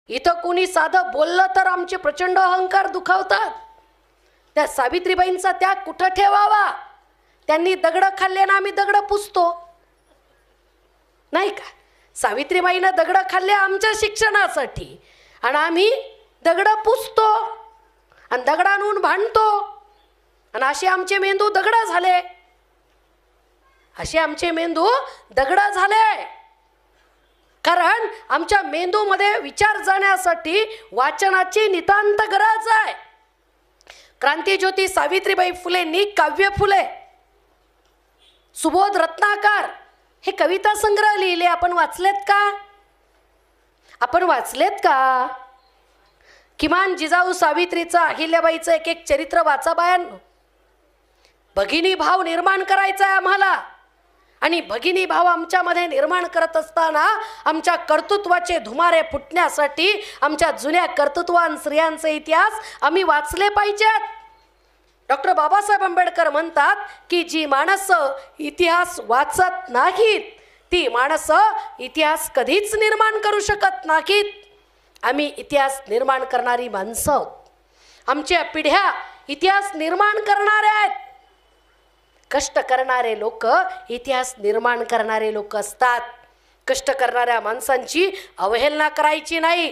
इथं कुणी साधं बोललं तर आमचे प्रचंड अहंकार दुखावतात. त्या सावित्रीबाईंचा त्याग कुठं ठेवावा? त्यांनी दगड खाल्ले ना आम्ही दगड पुसतो, नाही का? सावित्रीबाईनं दगड खाल्ले आमच्या शिक्षणासाठी आणि आम्ही दगड पुसतो आणि दगडांहून भांडतो. आणि असे आमचे मेंदू दगड झाले, असे आमचे मेंदू दगड झाले. कारण आमच्या मेंदूमध्ये विचार जाण्यासाठी वाचनाची नितांत गरज आहे. क्रांतीज्योती सावित्रीबाई फुलेंनी काव्य फुले, सुबोध रत्नाकर हे कविता संग्रह लिहिले. आपण वाचलेत का? आपण वाचलेत का? किमान जिजाऊ सावित्रीचं, अहिल्याबाईचं एक एक चरित्र वाचा बायांनो. भगिनी भाव निर्माण करायचा आहे आम्हाला. आणि भगिनी भाव आमच्यामध्ये निर्माण करत असताना आमच्या कर्तृत्वाचे धुमारे फुटण्यासाठी आमच्या जुन्या कर्तृत्वान स्त्रियांचे इतिहास आम्ही वाचले पाहिजेत. डॉक्टर बाबासाहेब आंबेडकर म्हणतात की जी माणसं इतिहास वाचत नाहीत ती माणसं इतिहास कधीच निर्माण करू शकत नाहीत. आम्ही इतिहास निर्माण करणारी माणसं आहोत. आमच्या पिढ्या इतिहास निर्माण करणाऱ्या आहेत. कष्ट करणारे लोक इतिहास निर्माण करणारे लोक असतात. कष्ट करणाऱ्या माणसांची अवहेलना करायची नाही.